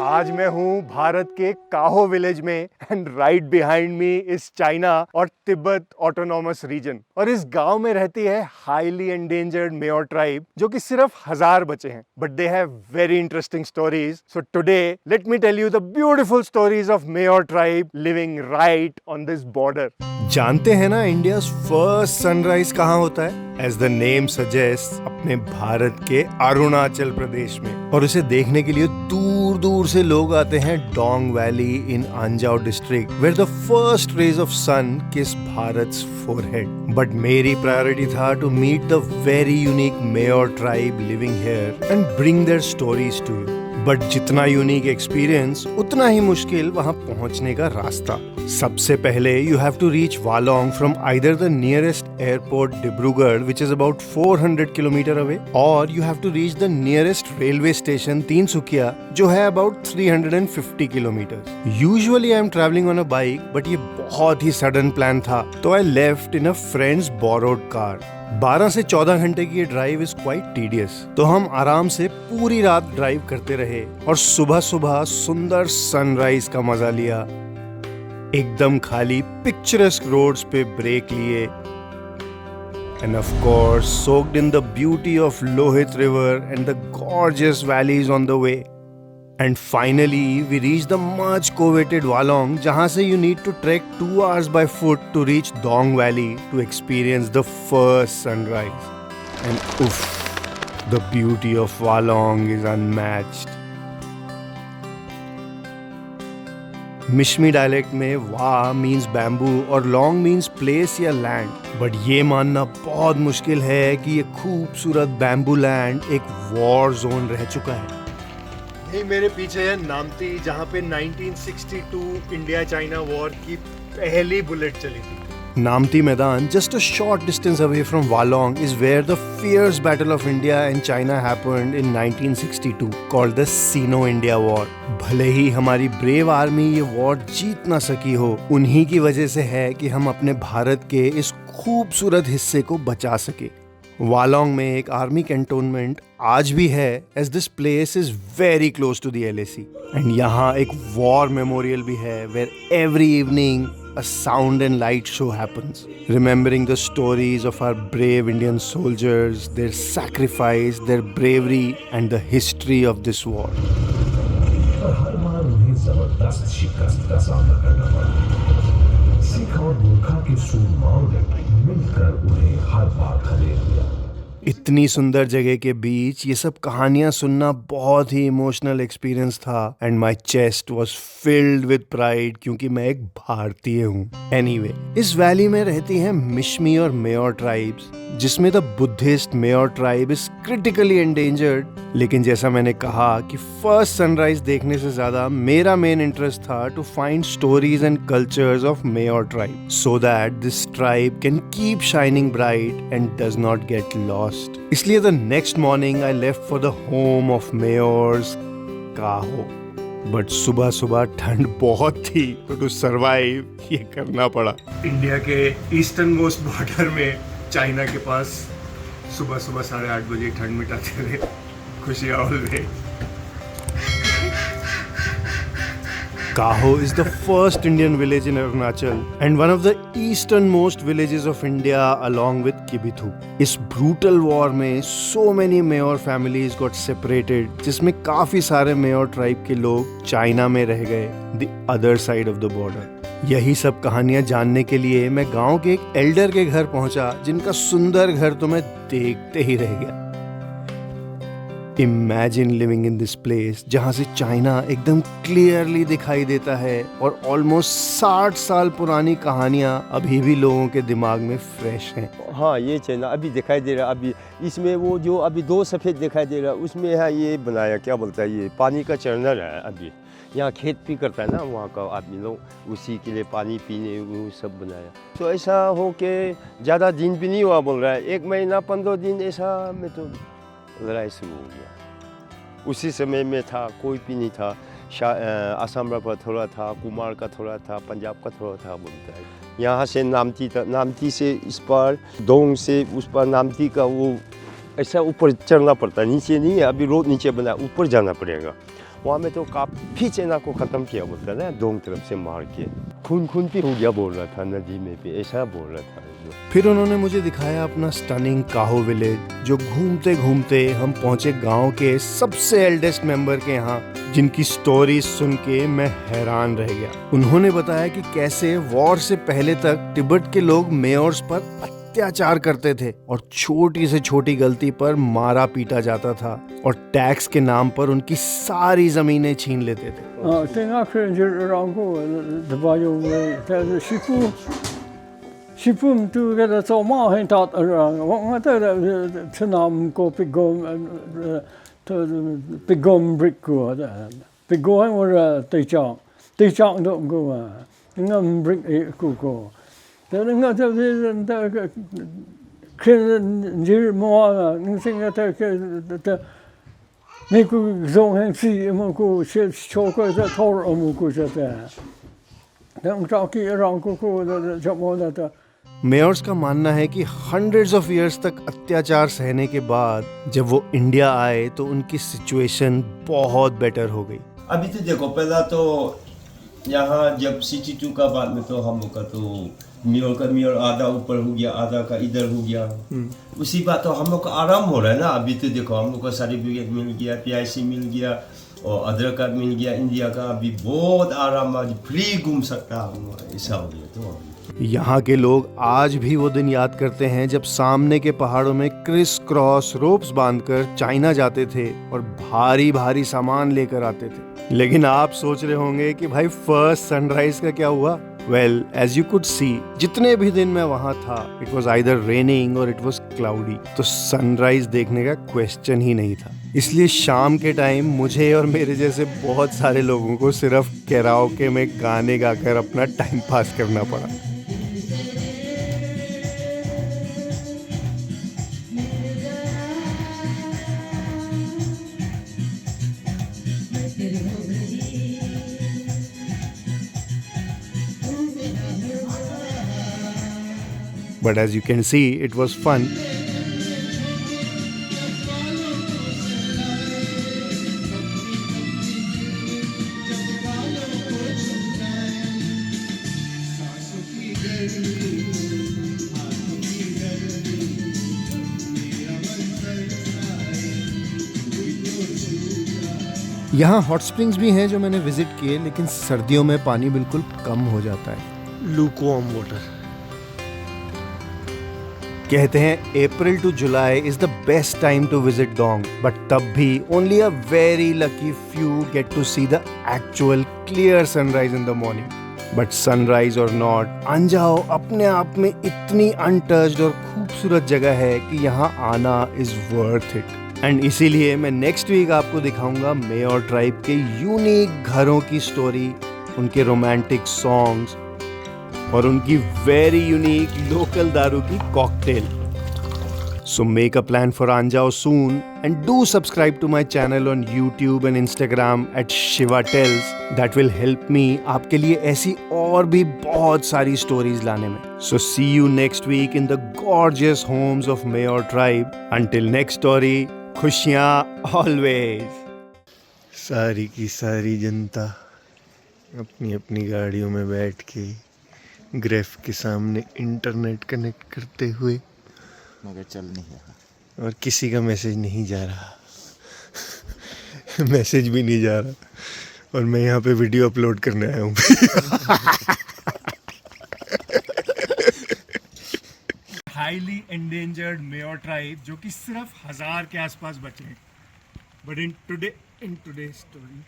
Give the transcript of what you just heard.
आज मैं हूँ भारत के काहो विलेज में and right behind me is China और तिब्बत ऑटोनॉमस रीजन। और इस गांव में रहती है हाईली एंडेंजर्ड मेओर ट्राइब जो कि सिर्फ 1000 बचे हैं, but they have very interesting stories. So today let me tell you the beautiful stories of Meyor tribe living right on this border. जानते हैं ना इंडिया फर्स्ट सनराइज कहाँ होता है? एज द नेम सजेस्ट, अपने भारत के अरुणाचल प्रदेश में। और उसे देखने के लिए दूर दूर से लोग आते हैं Dong valley in Anjaw district, where the first rays of sun kiss भारत's forehead. बट मेरी प्रायोरिटी था to meet the very unique Meyor tribe living here and bring their stories to you. But जितना यूनिक एक्सपीरियंस उतना ही मुश्किल वहां पहुंचने का रास्ता। सबसे पहले you have to reach Walong from either the nearest airport Dibrugarh which is about 400 kilometres away, और you have to reach the nearest railway station Tinsukia जो है about 350 kilometre. Usually I am travelling on a bike, but ये बहुत ही sudden plan था, तो I left in a friend's borrowed car. 12 से 14 घंटे की ये ड्राइव इज क्वाइट टीडियस, तो हम आराम से पूरी रात ड्राइव करते रहे और सुबह सुबह सुंदर सनराइज का मजा लिया। एकदम खाली पिक्चरस्क रोड्स पे ब्रेक लिए end of course soaked in the beauty of Lohit river and the gorgeous valleys on the way. And finally, we reached the much coveted Walong, जहाँ से you need to trek 2 hours by foot to reach Dong Valley to experience the first sunrise. And oof, the beauty of Walong is unmatched. Mishmi dialect में वा means bamboo और long means place या land, but ये मानना बहुत मुश्किल है कि ये खूबसूरत बैम्बू लैंड एक वॉर जोन रह चुका है। यही मेरे पीछे है नामती, जहाँ पे 1962 इंडिया चाइना वॉर की पहली बुलेट चली थी। नामती मैदान just a short distance away from Walong is where the fierce battle of India and China happened in 1962 called the Sino India war. भले ही हमारी ब्रेव आर्मी ये वॉर जीत ना सकी हो, उन्हीं की वजह से है कि हम अपने भारत के इस खूबसूरत हिस्से को बचा सके। वालोंग में एक आर्मी कैंटोनमेंट आज भी है, as this place is very close to the LAC। And यहाँ एक वॉर मेमोरियल भी है, where every evening a sound and light show happens, remembering the stories of our brave Indian soldiers, their sacrifice, their bravery and the history of this war. हर बार उन्हें जबरदस्त शिकस्त का सामना करना पड़ा। सिख और गोरखा के सूरमाओं ने मिलकर उन्हें हर बार खदेड़ दिया। इतनी सुंदर जगह के बीच ये सब कहानियां सुनना बहुत ही इमोशनल एक्सपीरियंस था and my chest was filled with pride, क्योंकि मैं एक भारतीय हूँ। एनीवे, इस वैली में रहती हैं मिश्मी और मेओर ट्राइब्स, जिसमें the Buddhist Meyor tribe is critically endangered. लेकिन जैसा मैंने कहा कि फर्स्ट सनराइज देखने से ज्यादा मेरा मेन इंटरेस्ट था to find stories and cultures of Meyor tribe, so that this tribe can keep shining bright and does not get lost. इसलिए the next morning I left for the home of Meyors Kaho. But सुबह सुबह ठंड बहुत थी, तो to survive ये करना पड़ा। इंडिया के ईस्टर्न मोस्ट बॉर्डर में चाइना के पास सुबह सुबह 8:30 बजे ठंड मिटाते रहे। खुशियाँ always. Kaho is the first Indian village in Arunachal and one of the easternmost villages of India along with Kibithu. इस brutal war में so many Mayor families got separated, जिसमें काफी सारे Mayor tribe के लोग चाइना में रह गए, the other side of the border. यही सब कहानियां जानने के लिए मैं गांव के एक एल्डर के घर पहुंचा, जिनका सुंदर घर तो मैं देखते ही रह गया। Imagine living in this place जहाँ से चाइना एकदम क्लियरली दिखाई देता है और ऑलमोस्ट 60 साल पुरानी कहानियाँ अभी भी लोगों के दिमाग में फ्रेश हैं। हाँ, ये चाइना अभी दिखाई दे रहा। अभी इसमें वो जो अभी 2 सफ़ेद दिखाई दे रहा, उसमें है ये बनाया, क्या बोलता है, ये पानी का चैनल है। अभी यहाँ खेत भी करता है ना वहाँ का आदमी लोग, उसी के लिए पानी पीने वो सब बनाया। तो ऐसा हो के ज़्यादा दिन भी नहीं हुआ बोल रहा है, 1 महीना 15 दिन ऐसा में तो लड़ाई शुरू हो गया। उसी समय में था, कोई भी नहीं था। असम का थोड़ा था, कुमार का थोड़ा था, पंजाब का थोड़ा था बोलता है। यहाँ से नामती था, नामती से इस पर डोंग से उस पर नामती का वो ऐसा ऊपर चढ़ना पड़ता है, नीचे नहीं है। अभी रोड नीचे बना, ऊपर जाना पड़ेगा। वहाँ में तो काफी चाइना को खत्म किया बोलता है ना, दोनों तरफ से मार के खून भी हो गया बोल रहा था, नदी में भी ऐसा बोल रहा था। फिर उन्होंने मुझे दिखाया अपना स्टनिंग काहो विलेज, जो घूमते घूमते हम पहुंचे गांव के सबसे एल्डेस्ट मेंबर के यहाँ, जिनकी स्टोरी सुन के मैं हैरान रह गया। उन्होंने बताया कि कैसे वॉर से पहले तक तिब्बत के लोग मेयर्स पर अत्याचार करते थे और छोटी से छोटी गलती पर मारा पीटा जाता था और टैक्स के नाम पर उनकी सारी जमीनें छीन लेते थे। Shipum tu kada so ma hin tat wa ta tsunam ko pigom brick ko da pigom wa tai chang do go wa ngam brick ko ta nga ta khin jir mo ng sing ta me ku zong hen si mo ku cho ko ta thor mo ku ta ta ta ki rang ko da jamo da ta। Myers का मानना है कि hundreds of years तक अत्याचार सहने के बाद जब वो इंडिया आए तो उनकी सिचुएशन बहुत बेटर हो गई। अभी तो देखो, पहला तो यहाँ जब CT2 का बाद में तो हम लोग का तो मेयर आधा ऊपर हो गया, आधा का इधर हो गया। उसी बात तो हम लोग का आराम हो रहा है ना। अभी तो देखो हम लोग का सर्टिफिकेट मिल गया, PIC मिल गया और आधार कार्ड मिल गया इंडिया का। अभी बहुत आराम, फ्री घूम सकता हम, ऐसा हो गया। तो यहाँ के लोग आज भी वो दिन याद करते हैं जब सामने के पहाड़ों में क्रिस क्रॉस रोप्स बांधकर चाइना जाते थे और भारी भारी सामान लेकर आते थे। लेकिन आप सोच रहे होंगे कि भाई फर्स्ट सनराइज का क्या हुआ? Well, as you could see, जितने भी दिन मैं वहाँ था, इट वॉज आइदर रेनिंग और इट वॉज क्लाउडी, तो सनराइज देखने का क्वेश्चन ही नहीं था। इसलिए शाम के टाइम मुझे और मेरे जैसे बहुत सारे लोगों को सिर्फ कैराओके में गाने गाकर अपना टाइम पास करना पड़ा। But as you can see, it was fun. यहाँ हॉट स्प्रिंग्स भी हैं जो मैंने विजिट किए, लेकिन सर्दियों में पानी बिल्कुल कम हो जाता है। Lukewarm water. कहते हैं April to July is the best time to visit Dong, but तब भी only a very lucky few get to see the actual clear sunrise in the morning. But sunrise और नॉट, अंजाओ अपने आप में इतनी अनटच्ड और खूबसूरत जगह है कि यहाँ आना इज वर्थ इट। एंड इसीलिए मैं नेक्स्ट वीक आपको दिखाऊंगा मेयर ट्राइब के यूनिक घरों की स्टोरी, उनके रोमांटिक सॉन्ग्स और उनकी वेरी यूनिक लोकल दारू की cocktail. So make a plan for Anjao soon and do subscribe to my channel on YouTube and Instagram at Shiva Tells. That will help me आपके लिए ऐसी और भी बहुत सारी stories लाने में। So see you next week in the gorgeous homes of Mayor Tribe. Until next story, खुशियाँ always। सारी की सारी जनता अपनी अपनी गाड़ियों में बैठ के ग्रेफ के सामने इंटरनेट कनेक्ट करते हुए, मगर चल नहीं रहा और किसी का मैसेज नहीं जा रहा मैसेज भी नहीं जा रहा, और मैं यहाँ पे वीडियो अपलोड करने आया हूँ हाईली एंडेंजर्ड मेयर ट्राइब जो कि सिर्फ 1000 के आसपास बचे हैं। But in today story